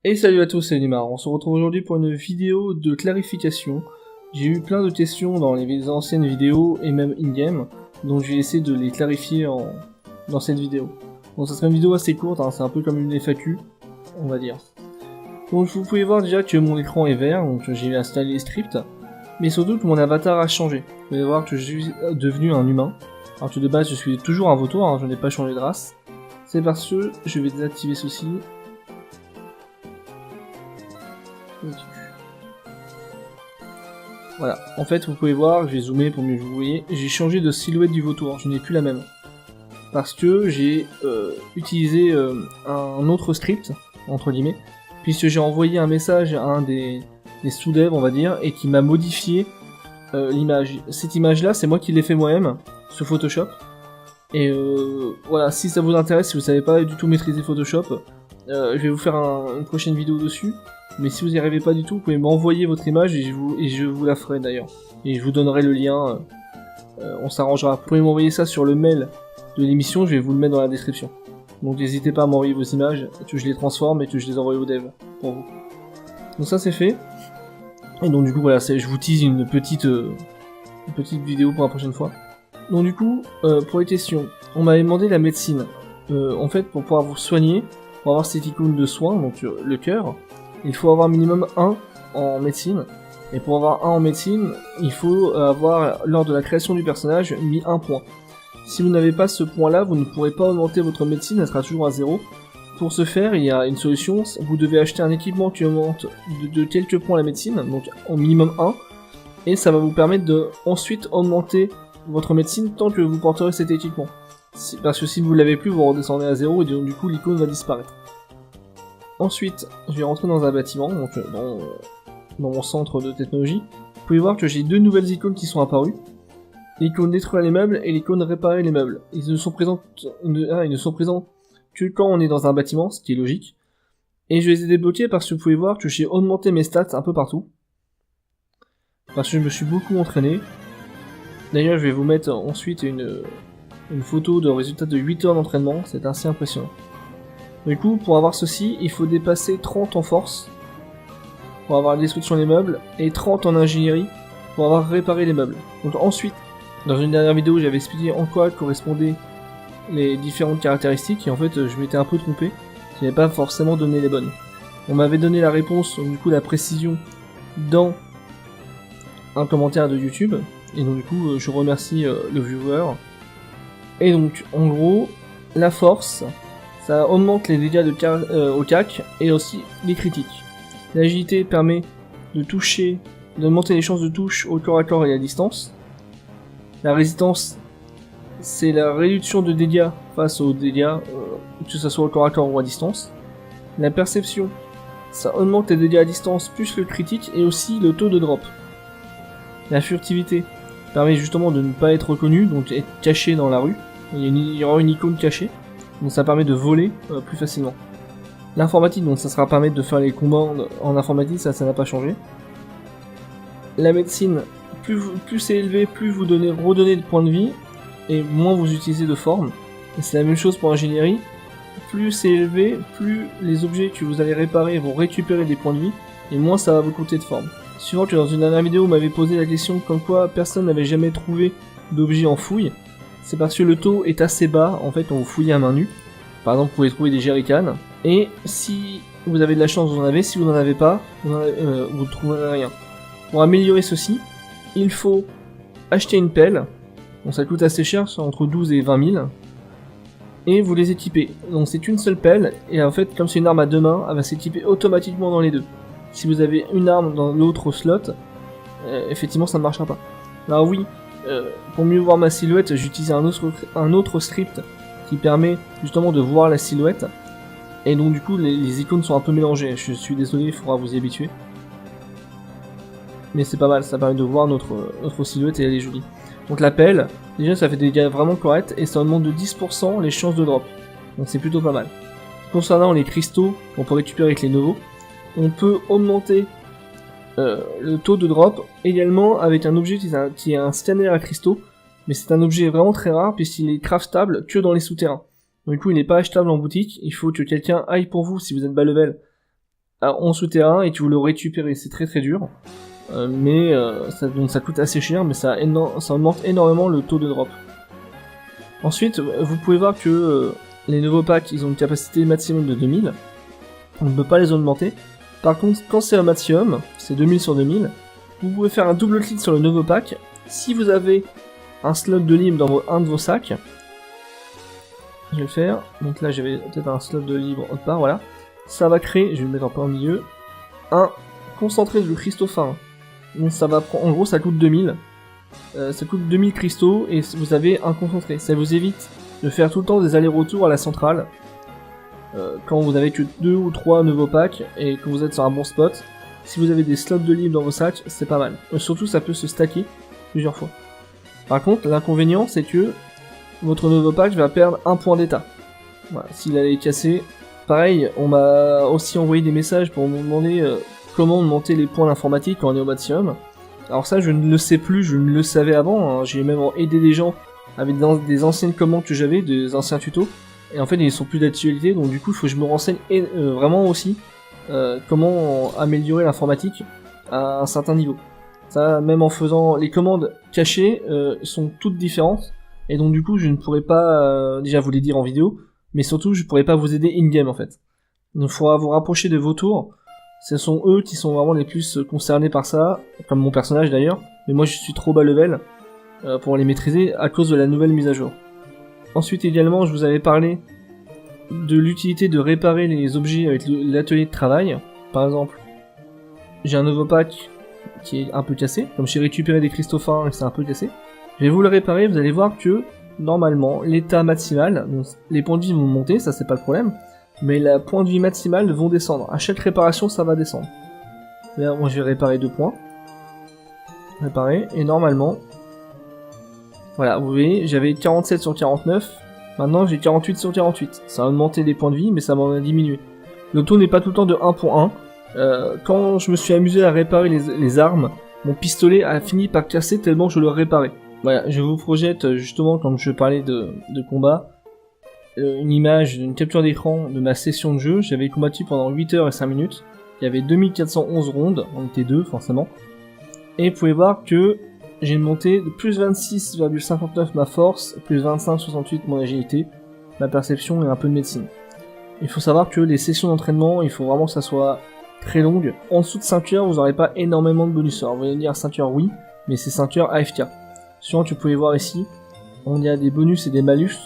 Et salut à tous, c'est Limar. On se retrouve aujourd'hui pour une vidéo de clarification. J'ai eu plein de questions dans les anciennes vidéos et même in-game, donc je vais essayer de les clarifier dans cette vidéo. Donc ça sera une vidéo assez courte, hein, c'est un peu comme une FAQ, on va dire. Donc vous pouvez voir déjà que mon écran est vert, donc j'ai installé les scripts, mais surtout que mon avatar a changé. Vous pouvez voir que je suis devenu un humain. Alors que de base je suis toujours un vautour, hein, je n'ai pas changé de race. C'est parce que je vais désactiver ceci. Voilà, en fait vous pouvez voir, je vais zoomer pour mieux que vous voyez, j'ai changé de silhouette du vautour, je n'ai plus la même. Parce que j'ai utilisé un autre script, entre guillemets, puisque j'ai envoyé un message à un des sous-devs, on va dire, et qui m'a modifié l'image. Cette image-là, c'est moi qui l'ai fait moi-même, sur Photoshop. Et voilà, si ça vous intéresse, si vous savez pas du tout maîtriser Photoshop, je vais vous faire une prochaine vidéo dessus. Mais si vous n'y arrivez pas du tout, vous pouvez m'envoyer votre image et je vous la ferai d'ailleurs. Et je vous donnerai le lien, on s'arrangera. Vous pouvez m'envoyer ça sur le mail de l'émission, je vais vous le mettre dans la description. Donc n'hésitez pas à m'envoyer vos images, que je les transforme et que je les envoie au dev pour vous. Donc ça c'est fait. Et donc du coup voilà, je vous tease une petite vidéo pour la prochaine fois. Donc du coup, pour les questions, on m'avait demandé la médecine. En fait, pour pouvoir vous soigner, pour avoir cette icône de soin, donc le cœur, il faut avoir minimum 1 en médecine. Et pour avoir 1 en médecine, il faut avoir, lors de la création du personnage, mis 1 point. Si vous n'avez pas ce point-là, vous ne pourrez pas augmenter votre médecine, elle sera toujours à 0. Pour ce faire, il y a une solution, vous devez acheter un équipement qui augmente de quelques points la médecine, donc au minimum 1. Et ça va vous permettre de ensuite augmenter votre médecine tant que vous porterez cet équipement. Parce que si vous ne l'avez plus, vous redescendez à 0 et donc, du coup l'icône va disparaître. Ensuite, je vais rentrer dans un bâtiment, donc dans mon centre de technologie. Vous pouvez voir que j'ai 2 nouvelles icônes qui sont apparues. L'icône détruire les meubles et l'icône réparer les meubles. Ils ne sont présents que quand on est dans un bâtiment, ce qui est logique. Et je les ai débloqués parce que vous pouvez voir que j'ai augmenté mes stats un peu partout. Parce que je me suis beaucoup entraîné. D'ailleurs, je vais vous mettre ensuite une photo de résultat de 8 heures d'entraînement, c'est assez impressionnant. Du coup, pour avoir ceci, il faut dépasser 30 en force, pour avoir la destruction des meubles, et 30 en ingénierie, pour avoir réparé les meubles. Donc ensuite, dans une dernière vidéo, j'avais expliqué en quoi correspondaient les différentes caractéristiques, et en fait, je m'étais un peu trompé, je n'avais pas forcément donné les bonnes. On m'avait donné la réponse, du coup la précision, dans un commentaire de YouTube, et donc du coup, je remercie le viewer. Et donc, en gros, la force, ça augmente les dégâts au CAC et aussi les critiques. L'agilité permet d'augmenter les chances de touche au corps à corps et à distance. La résistance, c'est la réduction de dégâts face aux dégâts, que ce soit au corps à corps ou à distance. La perception, ça augmente les dégâts à distance plus le critique et aussi le taux de drop. La furtivité permet justement de ne pas être reconnu, donc être caché dans la rue. Il y aura une icône cachée. Donc ça permet de voler plus facilement. L'informatique, donc ça sera permettre de faire les combats en informatique, ça n'a pas changé. La médecine, plus c'est élevé, plus vous redonnez de points de vie, et moins vous utilisez de forme. Et c'est la même chose pour l'ingénierie. Plus c'est élevé, plus les objets que vous allez réparer vont récupérer des points de vie, et moins ça va vous coûter de forme. Suivant que dans une dernière vidéo, vous m'avez posé la question comme quoi personne n'avait jamais trouvé d'objet en fouille. C'est parce que le taux est assez bas, en fait on vous fouille à main nue. Par exemple vous pouvez trouver des jerrycans, et si vous avez de la chance vous en avez, si vous n'en avez pas, vous ne trouverez rien. Pour améliorer ceci, il faut acheter une pelle, donc ça coûte assez cher, entre 12 et 20 000, et vous les équipez. Donc c'est une seule pelle, et en fait comme c'est une arme à 2 mains, elle va s'équiper automatiquement dans les deux. Si vous avez une arme dans l'autre slot, effectivement ça ne marchera pas. Alors oui, pour mieux voir ma silhouette, j'utilise un autre script qui permet justement de voir la silhouette. Et donc du coup les icônes sont un peu mélangées, je suis désolé, il faudra vous y habituer. Mais c'est pas mal, ça permet de voir notre silhouette et elle est jolie. Donc la pelle, déjà ça fait des dégâts vraiment corrects et ça augmente de 10% les chances de drop. Donc c'est plutôt pas mal. Concernant les cristaux qu'on peut récupérer avec les nouveaux, on peut augmenter le taux de drop également avec un objet qui est un scanner à cristaux, mais c'est un objet vraiment très rare puisqu'il est craftable que dans les souterrains. Donc du coup il n'est pas achetable en boutique, il faut que quelqu'un aille pour vous si vous êtes bas level en souterrain et que vous le récupérez. C'est très dur, mais donc ça coûte assez cher, mais ça augmente énormément le taux de drop. Ensuite, vous pouvez voir que les nouveaux packs, ils ont une capacité maximum de 2000. On ne peut pas les augmenter. Par contre, quand c'est un maximum, c'est 2000 sur 2000, vous pouvez faire un double clic sur le nouveau pack. Si vous avez un slot de libre dans un de vos sacs, je vais le faire. Donc là, j'avais peut-être un slot de libre autre part, voilà. Ça va créer, je vais le mettre en plein milieu, un concentré de cristaux fins. Donc ça va prendre, en gros, ça coûte 2000. Ça coûte 2000 cristaux et vous avez un concentré. Ça vous évite de faire tout le temps des allers-retours à la centrale. Quand vous n'avez que 2 ou 3 nouveaux packs et que vous êtes sur un bon spot, si vous avez des slots de libre dans vos sacs, c'est pas mal. Surtout, ça peut se stacker plusieurs fois. Par contre, l'inconvénient, c'est que votre nouveau pack va perdre un point d'état. Voilà, s'il allait casser. Pareil, on m'a aussi envoyé des messages pour me demander comment monter les points d'informatique quand on est au maximum. Alors ça, je ne le sais plus, je ne le savais avant, hein. J'ai même aidé des gens avec des anciennes commandes que j'avais, des anciens tutos, et en fait ils sont plus d'actualité, donc du coup il faut que je me renseigne vraiment aussi comment améliorer l'informatique à un certain niveau. Ça, même en faisant les commandes cachées, sont toutes différentes, et donc du coup je ne pourrais pas déjà vous les dire en vidéo, mais surtout je pourrais pas vous aider in-game en fait. Donc il faudra vous rapprocher de vos tours. Ce sont eux qui sont vraiment les plus concernés par ça, comme mon personnage d'ailleurs, mais moi je suis trop bas level pour les maîtriser à cause de la nouvelle mise à jour. Ensuite également, je vous avais parlé de l'utilité de réparer les objets avec l'atelier de travail. Par exemple, j'ai un nouveau pack qui est un peu cassé, comme j'ai récupéré des cristaux fins et c'est un peu cassé. Je vais vous le réparer, vous allez voir que normalement l'état maximal, donc les points de vie vont monter, ça c'est pas le problème, mais la point de vie maximale vont descendre. À chaque réparation, ça va descendre. Là, moi, je vais réparer 2 points. Réparer, et normalement... Voilà, vous voyez, j'avais 47 sur 49. Maintenant, j'ai 48 sur 48. Ça a augmenté des points de vie, mais ça m'en a diminué. Le taux n'est pas tout le temps de 1.1. Quand je me suis amusé à réparer les armes, mon pistolet a fini par casser tellement je le réparais. Voilà, je vous projette, justement, quand je parlais de combat, une image d'une capture d'écran de ma session de jeu. J'avais combattu pendant 8 heures et 5 minutes. Il y avait 2411 rondes, on était 2 forcément. Et vous pouvez voir que j'ai une montée de plus 26,59 ma force, plus 25,68 mon agilité, ma perception et un peu de médecine. Il faut savoir que les sessions d'entraînement, il faut vraiment que ça soit très longue. En dessous de 5 heures, vous n'aurez pas énormément de bonus. Alors vous allez me dire 5 heures oui, mais c'est 5 heures AFK. Sinon, tu pouvez voir ici, on y a des bonus et des malus.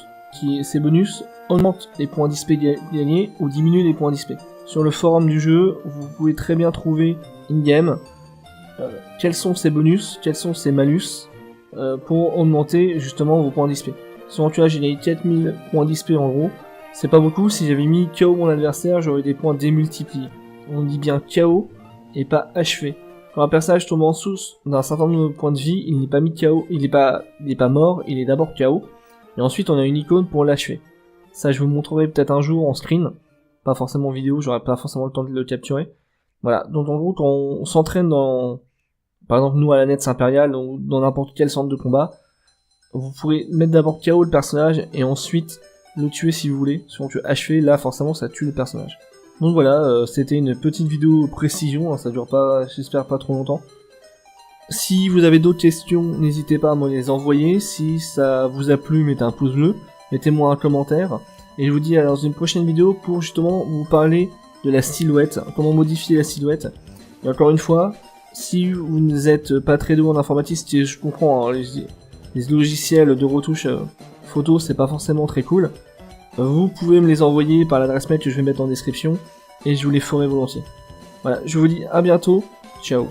Ces bonus augmentent les points d'XP gagnés ou diminuent les points d'XP. Sur le forum du jeu, vous pouvez très bien trouver in-game quels sont ces bonus, quels sont ces malus pour augmenter justement vos points d'XP. Souvent tu vois, j'ai gagné 4000 points d'XP en gros. C'est pas beaucoup, si j'avais mis KO mon adversaire, j'aurais des points démultipliés. On dit bien KO et pas achevé. Quand un personnage tombe en dessous d'un certain nombre de points de vie, il n'est pas mis KO, il est pas mort, il est d'abord KO. Et ensuite on a une icône pour l'achever. Ça je vous montrerai peut-être un jour en screen, pas forcément en vidéo, j'aurai pas forcément le temps de le capturer. Voilà, donc en gros quand on s'entraîne dans, par exemple nous à la Nets Impériale, ou dans n'importe quel centre de combat, vous pourrez mettre d'abord KO le personnage et ensuite le tuer si vous voulez. Si on tue achevé, là forcément ça tue le personnage. Donc voilà, c'était une petite vidéo précision, hein, ça dure pas, j'espère pas trop longtemps. Si vous avez d'autres questions, n'hésitez pas à me les envoyer. Si ça vous a plu, mettez un pouce bleu, mettez-moi un commentaire. Et je vous dis dans une prochaine vidéo pour justement vous parler de la silhouette, comment modifier la silhouette. Et encore une fois, si vous n'êtes pas très doué en informatique, et je comprends, hein, les logiciels de retouche photo, c'est pas forcément très cool, vous pouvez me les envoyer par l'adresse mail que je vais mettre en description, et je vous les ferai volontiers. Voilà, je vous dis à bientôt, ciao.